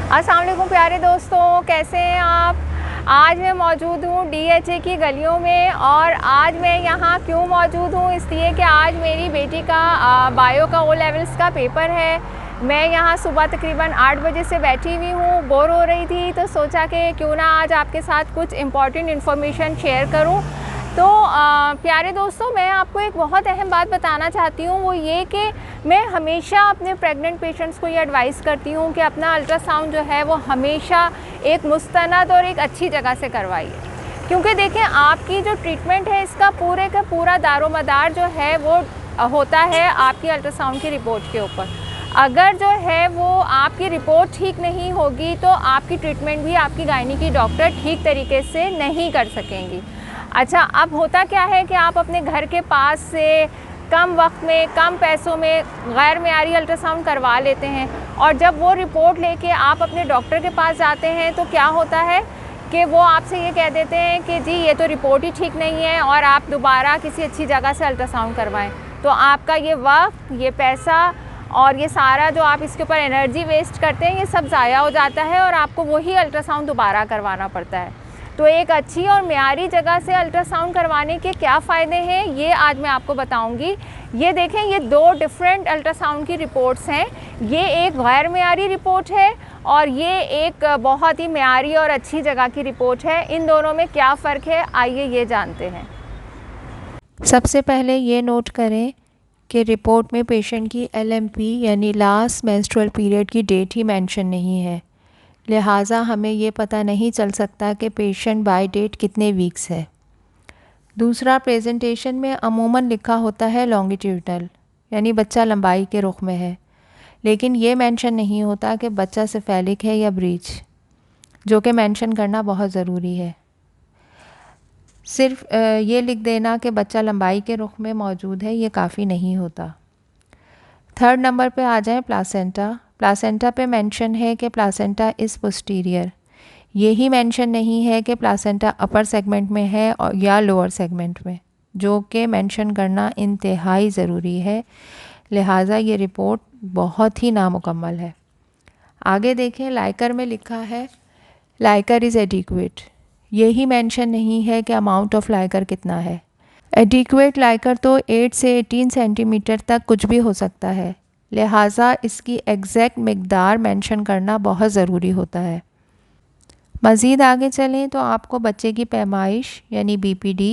अस्सलाम वालेकुम प्यारे दोस्तों, कैसे हैं आप। आज मैं मौजूद हूँ DHA की गलियों में। और आज मैं यहाँ क्यों मौजूद हूँ, इसलिए कि आज मेरी बेटी का बायो का O लेवल्स का पेपर है। मैं यहाँ सुबह तकरीबन 8 बजे से बैठी हुई हूँ, बोर हो रही थी, तो सोचा कि क्यों ना आज आपके साथ कुछ इम्पॉर्टेंट इन्फॉर्मेशन शेयर करूँ। तो प्यारे दोस्तों, मैं आपको एक बहुत अहम बात बताना चाहती हूँ, वो ये कि मैं हमेशा अपने प्रेग्नेंट पेशेंट्स को ये एडवाइस करती हूँ कि अपना अल्ट्रासाउंड जो है वो हमेशा एक मुस्तनद और एक अच्छी जगह से करवाइए। क्योंकि देखें, आपकी जो ट्रीटमेंट है इसका पूरे का पूरा दारोमदार जो है वो होता है आपकी अल्ट्रासाउंड की रिपोर्ट के ऊपर। अगर जो है वो आपकी रिपोर्ट ठीक नहीं होगी तो आपकी ट्रीटमेंट भी आपकी गायनी की डॉक्टर ठीक तरीके से नहीं कर सकेंगी। अच्छा, अब होता क्या है कि आप अपने घर के पास से कम वक्त में कम पैसों में गैर मेयारी अल्ट्रासाउंड करवा लेते हैं, और जब वो रिपोर्ट लेके आप अपने डॉक्टर के पास जाते हैं तो क्या होता है कि वो आपसे ये कह देते हैं कि जी ये तो रिपोर्ट ही ठीक नहीं है और आप दोबारा किसी अच्छी जगह से अल्ट्रासाउंड करवाएं। तो आपका ये वक्त, ये पैसा और ये सारा जो आप इसके ऊपर एनर्जी वेस्ट करते हैं, ये सब ज़ाया हो जाता है और आपको वही अल्ट्रासाउंड दोबारा करवाना पड़ता है। तो एक अच्छी और मेयारी जगह से अल्ट्रासाउंड करवाने के क्या फ़ायदे हैं, ये आज मैं आपको बताऊंगी। ये देखें, ये दो डिफरेंट अल्ट्रासाउंड की रिपोर्ट्स हैं। ये एक गैर मेयारी रिपोर्ट है और ये एक बहुत ही मेयारी और अच्छी जगह की रिपोर्ट है। इन दोनों में क्या फ़र्क है, आइए ये जानते हैं। सबसे पहले ये नोट करें कि रिपोर्ट में पेशेंट की LMP यानी लास्ट मेंस्ट्रुअल पीरियड की डेट ही मेंशन नहीं है, लिहाजा हमें ये पता नहीं चल सकता कि पेशेंट बाय डेट कितने वीक्स है। दूसरा, प्रेजेंटेशन में अमूमन लिखा होता है लॉन्गिट्यूडनल यानी बच्चा लंबाई के रुख में है, लेकिन ये मेंशन नहीं होता कि बच्चा सिफेलिक है या ब्रीच, जो कि मेंशन करना बहुत ज़रूरी है। सिर्फ ये लिख देना कि बच्चा लंबाई के रुख में मौजूद है, ये काफ़ी नहीं होता। थर्ड नंबर पे आ जाए प्लासेंटा। प्लासेंटा पे मेंशन है कि प्लासेंटा इज़ पोस्टीरियर। यही मेंशन नहीं है कि प्लासेंटा अपर सेगमेंट में है और या लोअर सेगमेंट में, जो कि मेंशन करना इंतहाई ज़रूरी है। लिहाजा ये रिपोर्ट बहुत ही नामुकम्मल है। आगे देखें, लाइकर में लिखा है लाइकर इज़ एडिक्वेट। यही मेंशन नहीं है कि अमाउंट ऑफ लाइकर कितना है। एडिक्वेट लाइकर तो 8 से 18 सेंटीमीटर तक कुछ भी हो सकता है, लिहाजा इसकी एग्जैक्ट मिकदार मेंशन करना बहुत ज़रूरी होता है। मज़ीद आगे चलें तो आपको बच्चे की पैमाइश यानी BPD,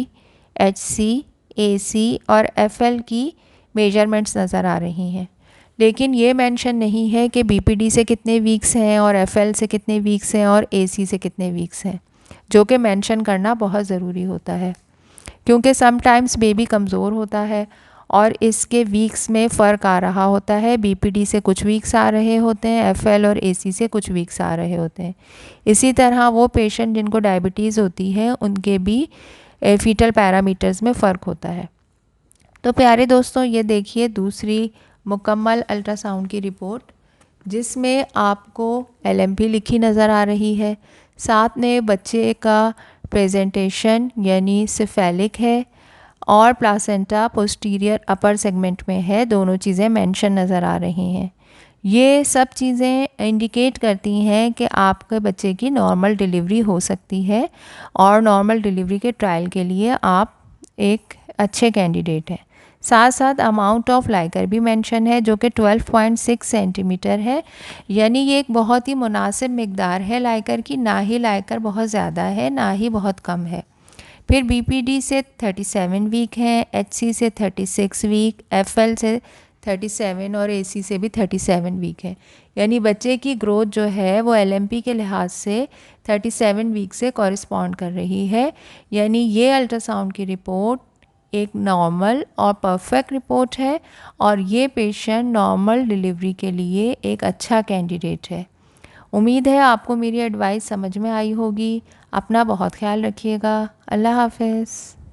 HC, AC और FL की मेजरमेंट्स नज़र आ रही हैं, लेकिन ये मेंशन नहीं है कि BPD से कितने वीक्स हैं और FL से कितने वीक्स हैं और AC से कितने वीक्स हैं, जो कि मेंशन करना बहुत ज़रूरी होता है। क्योंकि समटाइम्स बेबी कमज़ोर होता है और इसके वीक्स में फ़र्क आ रहा होता है। BPD से कुछ वीक्स आ रहे होते हैं, FL और AC से कुछ वीक्स आ रहे होते हैं। इसी तरह वो पेशेंट जिनको डायबिटीज़ होती है उनके भी फीटल पैरामीटर्स में फ़र्क होता है। तो प्यारे दोस्तों, ये देखिए दूसरी मुकम्मल अल्ट्रासाउंड की रिपोर्ट, जिसमें आपको LMP लिखी नज़र आ रही है, साथ में बच्चे का प्रेजेंटेशन यानी सिफेलिक है और प्लासेंटा पोस्टीरियर अपर सेगमेंट में है। दोनों चीज़ें मेंशन नज़र आ रही हैं। ये सब चीज़ें इंडिकेट करती हैं कि आपके बच्चे की नॉर्मल डिलीवरी हो सकती है और नॉर्मल डिलीवरी के ट्रायल के लिए आप एक अच्छे कैंडिडेट हैं। साथ साथ अमाउंट ऑफ लाइकर भी मेंशन है, जो कि 12.6 सेंटीमीटर है, यानी ये एक बहुत ही मुनासिब मिकदार है लाइकर की। ना ही लाइकर बहुत ज़्यादा है, ना ही बहुत कम है। फिर BPD से 37 वीक हैं, HC से 36 वीक, FL से 37 और AC से भी 37 वीक है। यानी बच्चे की ग्रोथ जो है वो LMP के लिहाज से 37 वीक से कॉरिस्पॉन्ड कर रही है। यानी ये अल्ट्रासाउंड की रिपोर्ट एक नॉर्मल और परफेक्ट रिपोर्ट है और ये पेशेंट नॉर्मल डिलीवरी के लिए एक अच्छा कैंडिडेट है। उम्मीद है आपको मेरी एडवाइस समझ में आई होगी। अपना बहुत ख्याल रखिएगा। अल्लाह हाफ़िज़।